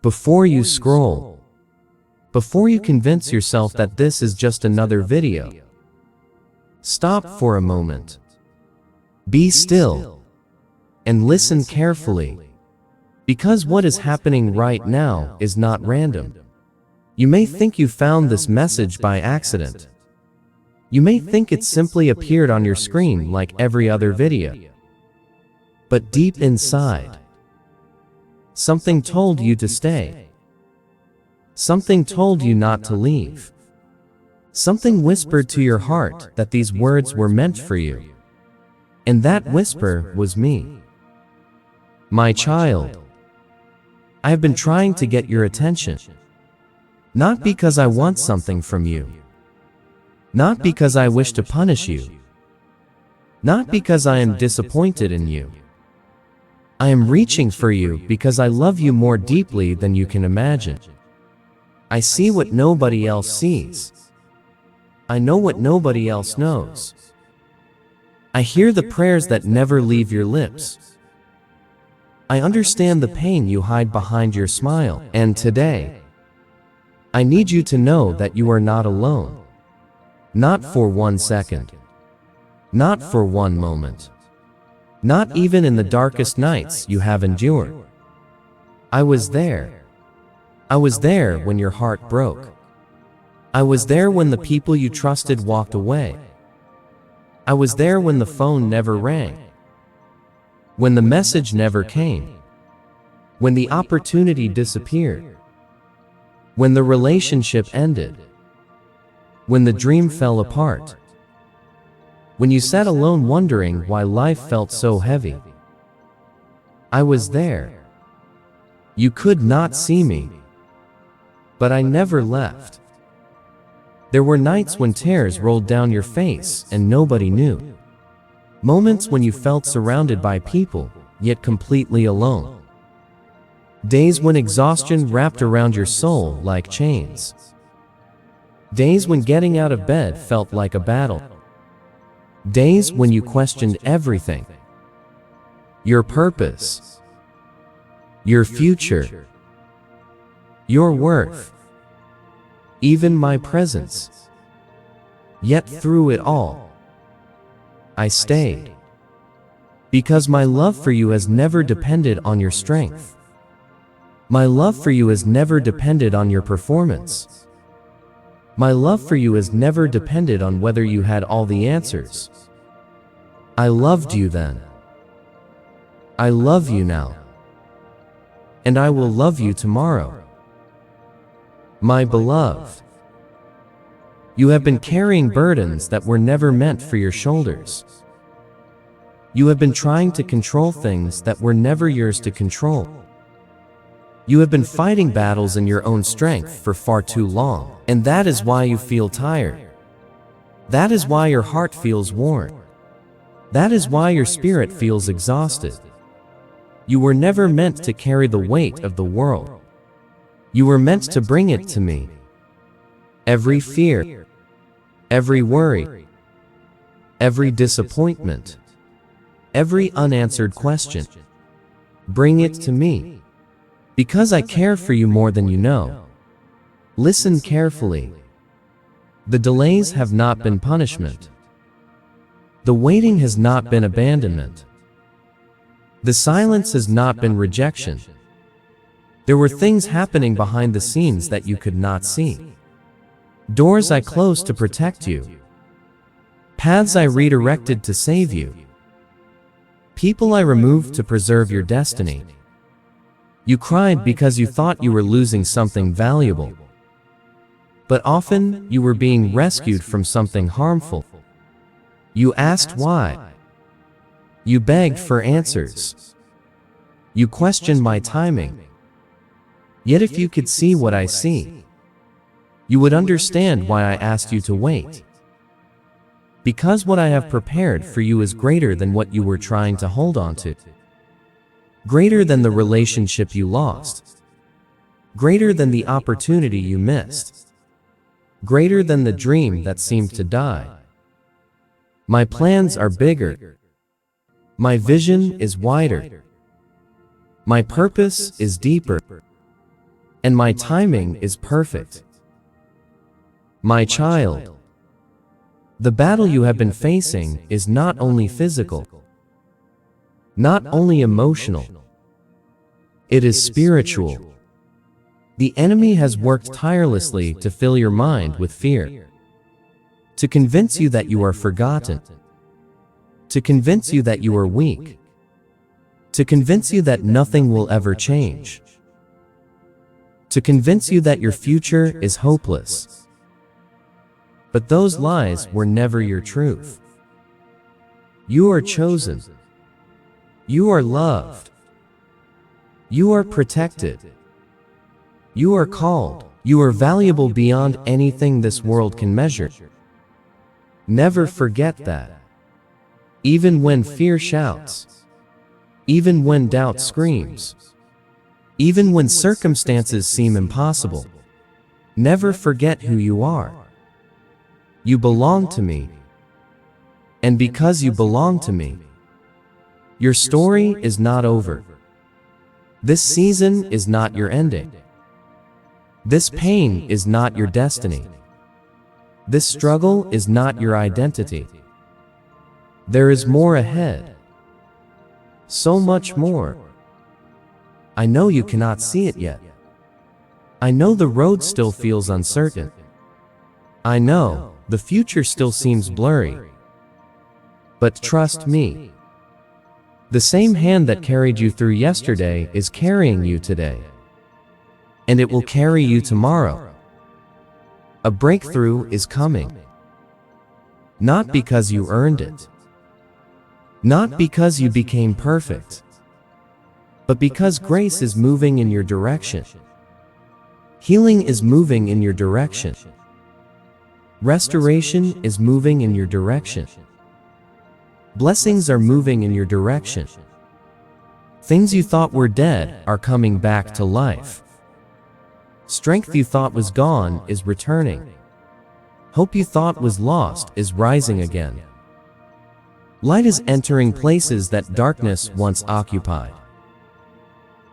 Before you scroll, before you convince yourself that this is just another video, stop for a moment. Be still and listen carefully, because what is happening right now is not random. You may think you found this message by accident. You may think it simply appeared on your screen like every other video. But deep inside, something told you to stay. Something told you not to leave. Something whispered to your heart that these words were meant for you. And that whisper was me. My child, I have been trying to get your attention. Not because I want something from you. Not because I wish to punish you. Not because I am disappointed in you. I am reaching for you because I love you more deeply than you can imagine. I see what nobody else sees. I know what nobody else knows. I hear the prayers that never leave your lips. I understand the pain you hide behind your smile. And today, I need you to know that you are not alone. Not for 1 second. Not for 1 moment. Not even in the darkest nights you have endured. I was there. I was there when your heart broke. I was there when the people you trusted walked away. I was there when the phone never rang. When the message never came. When the opportunity disappeared. When the relationship ended. When the dream fell apart. When you sat alone wondering why life felt so heavy. I was there. You could not see me. But I never left. There were nights when tears rolled down your face and nobody knew. Moments when you felt surrounded by people, yet completely alone. Days when exhaustion wrapped around your soul like chains. Days when getting out of bed felt like a battle. Days when you questioned everything. Your purpose. Your future. Your worth. Even my presence. Yet through it all, I stayed. Because my love for you has never depended on your strength. My love for you has never depended on your performance. My love for you has never depended on whether you had all the answers. I loved you then. I love you now. And I will love you tomorrow. My beloved, you have been carrying burdens that were never meant for your shoulders. You have been trying to control things that were never yours to control. You have been fighting battles in your own strength for far too long, and that is why you feel tired. That is why your heart feels worn. That is why your spirit feels exhausted. You were never meant to carry the weight of the world. You were meant to bring it to me. Every fear, every worry, every disappointment, every unanswered question. Bring it to me. Because I care for you more than you know. Listen carefully. The delays have not been punishment. The waiting has not been abandonment. The silence has not been rejection. There were things happening behind the scenes that you could not see. Doors I closed to protect you. Paths I redirected to save you. People I removed to preserve your destiny. You cried because you thought you were losing something valuable. But often, you were being rescued from something harmful. You asked why. You begged for answers. You questioned my timing. Yet if you could see what I see, you would understand why I asked you to wait. Because what I have prepared for you is greater than what you were trying to hold on to. Greater than the relationship you lost. Greater than the opportunity you missed. Greater than the dream that seemed to die. My plans are bigger. My vision is wider. My purpose is deeper. and my timing is perfect. My child, the battle you have been facing is not only physical, not only emotional, it is spiritual. The enemy has worked tirelessly to fill your mind with fear, to convince you that you are forgotten, to convince you that you are weak, to convince you that nothing will ever change, to convince you that your future is hopeless. But those lies were never your truth. You are chosen. You are loved. You are protected. You are called. You are valuable beyond anything this world can measure. Never forget that. Even when fear shouts, even when doubt screams, even when circumstances seem impossible, never forget who you are. You belong to me. And because you belong to me, your story is not over. This season is not your ending. This pain is not your destiny. This struggle is not your identity. There is more ahead. So much more. I know you cannot see it yet. I know the road still feels uncertain. I know the future still seems blurry. But trust me. The same hand that carried you through yesterday is carrying you today. And it will carry you tomorrow. A breakthrough is coming. Not because you earned it. Not because you became perfect. But because grace is moving in your direction. Healing is moving in your direction. Restoration is moving in your direction. Blessings are moving in your direction. Things you thought were dead are coming back to life. Strength you thought was gone is returning. Hope you thought was lost is rising again. Light is entering places that darkness once occupied.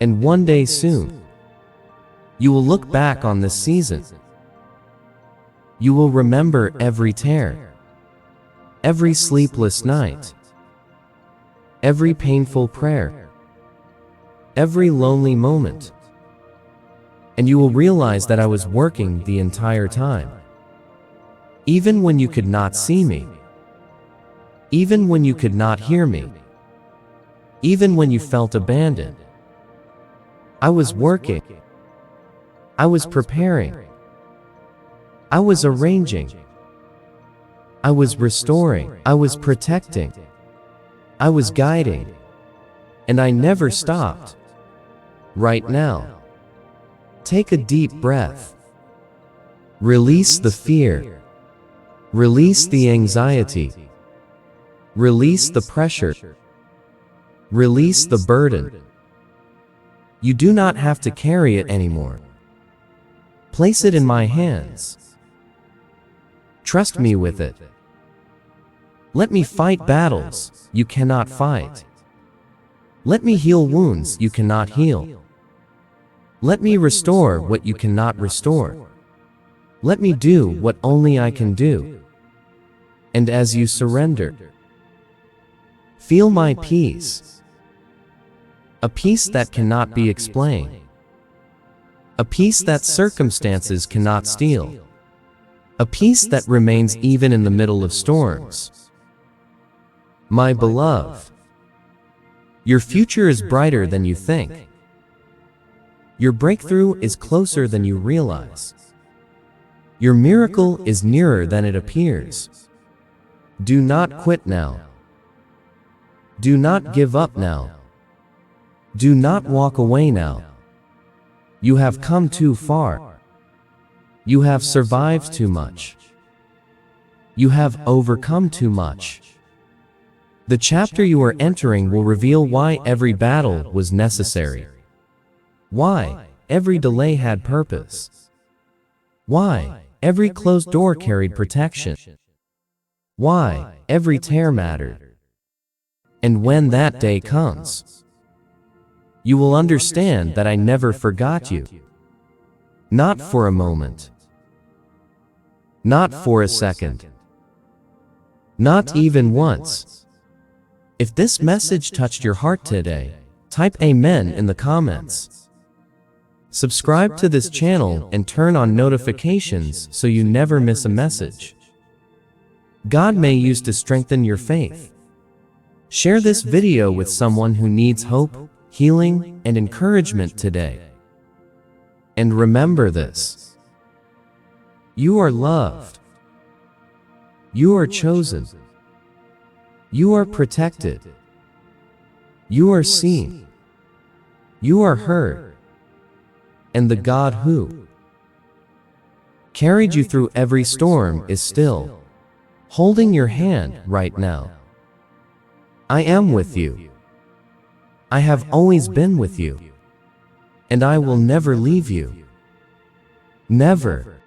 And one day soon, you will look back on this season. You will remember every tear, every sleepless night, every painful prayer, every lonely moment. And you will realize that I was working the entire time. Even when you could not see me. Even when you could not hear me. Even when you felt abandoned. I was working. I was preparing. I was arranging. I was restoring. I was protecting. I was guiding. And I never stopped. Right now, take a deep breath. Release the fear. Release the anxiety. Release the pressure. Release the burden. You do not have to carry it anymore. Place it in my hands. Trust me with it. Let me fight battles you cannot fight. Let me heal wounds you cannot heal. Let me restore what you cannot restore. Let me do what only I can do. And as you surrender, feel my peace. A peace that cannot be explained. A peace that circumstances cannot steal. A peace that remains even in the middle of storms. My beloved, your future is brighter than you think. Your breakthrough is closer than you realize. Your miracle is nearer than it appears. Do not quit now. Do not give up now. Do not walk away now. You have come too far. You have survived too much. You have overcome too much. The chapter you are entering will reveal why every battle was necessary. Why every delay had purpose. Why every closed door carried protection. Why every tear mattered. And when that day comes, you will understand that I never forgot you. Not for a moment. Not for a second. Not even once. If this message touched your heart today, type Amen in the comments. Subscribe to this channel and turn on notifications so you never miss a message God may use to strengthen your faith. Share this video with someone who needs hope, healing, and encouragement today. And remember this: you are loved. You are chosen. You are protected. You are seen. You are heard. And the God who carried you through every storm is still holding your hand right now. I am with you. I have always been with you. And I will never leave you. Never.